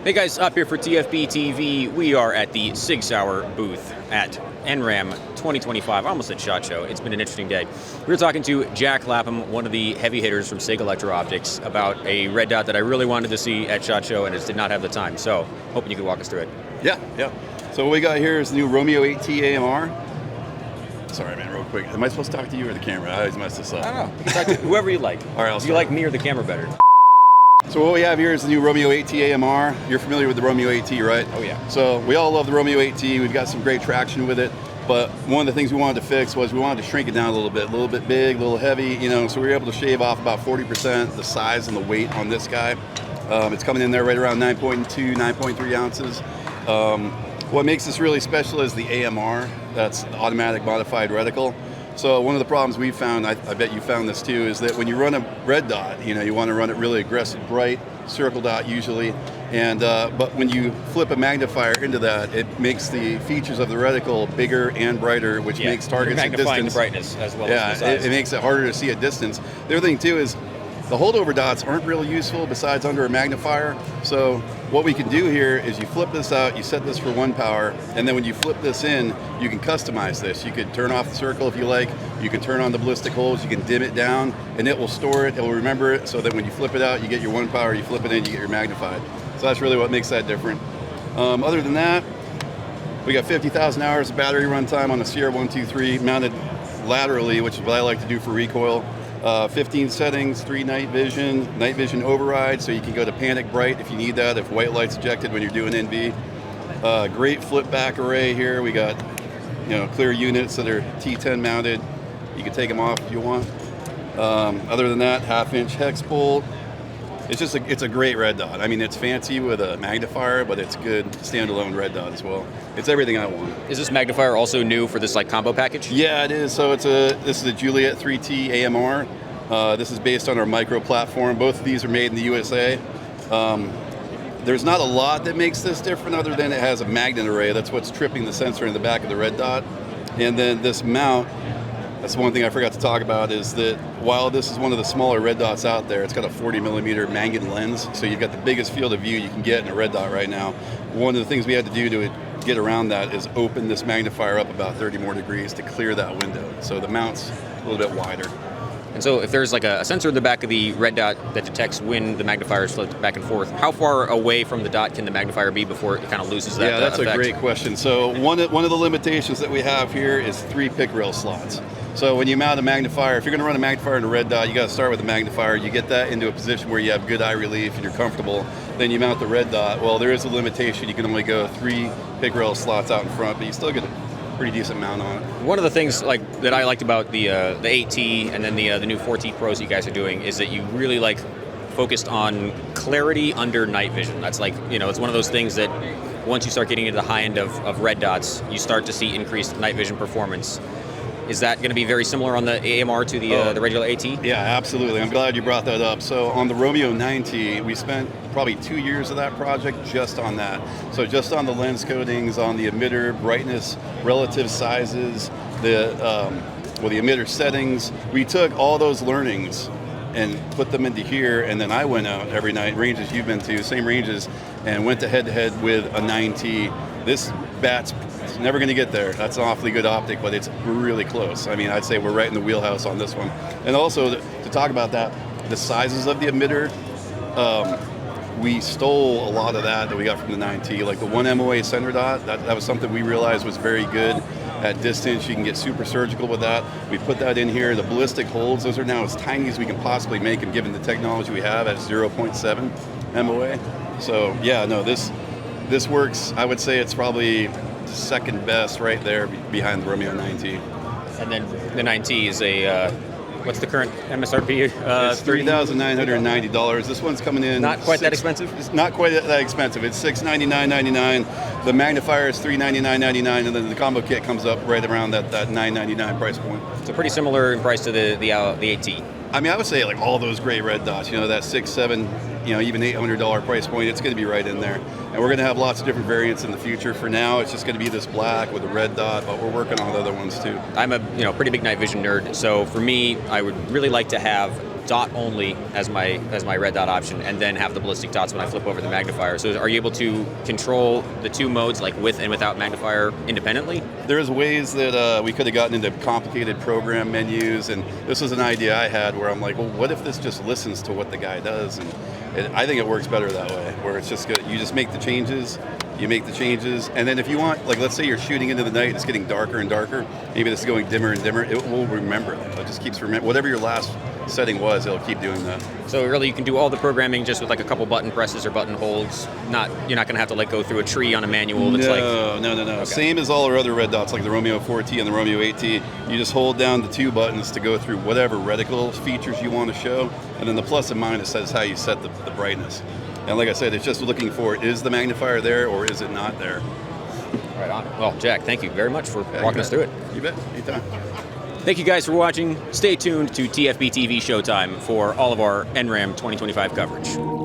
Hey guys, up here for TFBTV. We are at the SIG Sauer booth at NRAAM 2025. I almost said SHOT Show. It's been an interesting day. We were talking to Jack Lapham, one of the heavy hitters from SIG Electro-Optics, about a red dot that I really wanted to see at SHOT Show and just did not have the time. So, hoping you could walk us through it. Yeah. So what we got here is the new Romeo 8T AMR. Sorry, man, real quick. Am I supposed to talk to you or the camera? I always mess this up. I don't know. You can talk to whoever you like. All right, Do you like me or the camera better? So what we have here is the new Romeo 8T AMR. You're familiar with the Romeo 8T, right? Oh, yeah. So we all love the Romeo 8T. We've got some great traction with it. But one of the things we wanted to fix was we wanted to shrink it down a little bit big, a little heavy, you know, so we were able to shave off about 40% the size and the weight on this guy. It's coming in there right around 9.2, 9.3 ounces. What makes this really special is the AMR. That's the automatic modified reticle. So one of the problems we found, I bet you found this too, is that when you run a red dot, you know, you want to run it really aggressive, bright, circle dot usually, and but when you flip a magnifier into that, it makes the features of the reticle bigger and brighter, which makes targets at distance. Magnifying the brightness as well as the size. It makes it harder to see at distance. The other thing too is the holdover dots aren't really useful besides under a magnifier. So what we can do here is you flip this out, you set this for 1 power, and then when you flip this in, you can customize this. You could turn off the circle if you like, you can turn on the ballistic holes, you can dim it down, and it will store it, it will remember it, so that when you flip it out, you get your 1 power, you flip it in, you get your magnified. So that's really what makes that different. Other than that, we got 50,000 hours of battery runtime on the CR123 mounted laterally, which is what I like to do for recoil. 15 settings, 3 night vision override, so you can go to panic bright if you need that, if white light's ejected when you're doing NV. Great flip back array here. We got, you know, clear units that are T10 mounted. You can take them off if you want. Other than that, 1/2-inch hex bolt. It's a great red dot. I mean, it's fancy with a magnifier, but it's good standalone red dot as well. It's everything I want. Is this magnifier also new for this like combo package? Yeah, it is. So this is a Juliet 3T AMR. This is based on our micro platform. Both of these are made in the USA. There's not a lot that makes this different other than it has a magnet array. That's what's tripping the sensor in the back of the red dot. And then this mount, that's one thing I forgot to talk about, is that while this is one of the smaller red dots out there, it's got a 40mm Mangan lens, so you've got the biggest field of view you can get in a red dot right now. One of the things we had to do to get around that is open this magnifier up about 30 more degrees to clear that window. So the mount's a little bit wider. And so if there's like a sensor in the back of the red dot that detects when the magnifier is flipped back and forth, how far away from the dot can the magnifier be before it kind of loses that that's effect? a great question. So one of the limitations that we have here is 3 pick rail slots. So when you mount a magnifier, if you're going to run a magnifier in a red dot, you got to start with a magnifier. You get that into a position where you have good eye relief and you're comfortable. Then you mount the red dot. Well, there is a limitation. You can only go 3 pick rail slots out in front, but you still get a pretty decent mount on it. One of the things like that I liked about the 8T and then the new 4T Pros you guys are doing is that you really like focused on clarity under night vision. That's like, you know, it's one of those things that once you start getting into the high end of red dots, you start to see increased night vision performance. Is that going to be very similar on the AMR to the regular AT? Yeah, absolutely. I'm glad you brought that up. So on the Romeo 9T, we spent probably 2 years of that project just on that. So just on the lens coatings, on the emitter brightness, relative sizes, the emitter settings. We took all those learnings and put them into here, and then I went out every night, ranges you've been to, same ranges, and went to head-to-head with a 9T. This bat's never going to get there. That's an awfully good optic, but it's really close. I mean, I'd say we're right in the wheelhouse on this one. And also, to talk about that, the sizes of the emitter, we stole a lot of that we got from the 9T. Like the 1 MOA center dot, that was something we realized was very good at distance. You can get super surgical with that. We put that in here. The ballistic holds, those are now as tiny as we can possibly make them given the technology we have at 0.7 MOA. So yeah, no, this works. I would say it's probably second best right there behind the Romeo 9T. And then the 9T is a, what's the current MSRP? It's $3,990. This one's coming in. Not quite that expensive? It's not quite that expensive. It's $699.99. The magnifier is $399.99, and then the combo kit comes up right around that $999 price point. So pretty similar in price to the AT. I mean, I would say like all those great red dots, you know, that $600, $700, you know, even $800 price point, it's going to be right in there. And we're going to have lots of different variants in the future. For now, it's just going to be this black with a red dot, but we're working on other ones too. I'm a pretty big night vision nerd, so for me, I would really like to have dot only as my red dot option, and then have the ballistic dots when I flip over the magnifier. So are you able to control the two modes, like with and without magnifier, independently? There's ways that we could have gotten into complicated program menus, and this was an idea I had where I'm like, well, what if this just listens to what the guy does? And I think it works better that way, where it's just good. You just make the changes, and then if you want, like, let's say you're shooting into the night, it's getting darker and darker, maybe this is going dimmer and dimmer, it will remember that. It just keeps whatever your last setting was, it'll keep doing that. So really, you can do all the programming just with like a couple button presses or button holds. You're not going to have to like go through a tree on a manual. That's No. Okay. Same as all our other red dots, like the Romeo 4T and the Romeo 8T. You just hold down the two buttons to go through whatever reticle features you want to show, and then the plus and minus says how you set the brightness. And like I said, it's just looking for, is the magnifier there or is it not there? Right on. Well, Jack, thank you very much for walking us through it. You bet. Anytime. Thank you guys for watching. Stay tuned to TFBTV Showtime for all of our NRAAM 2025 coverage.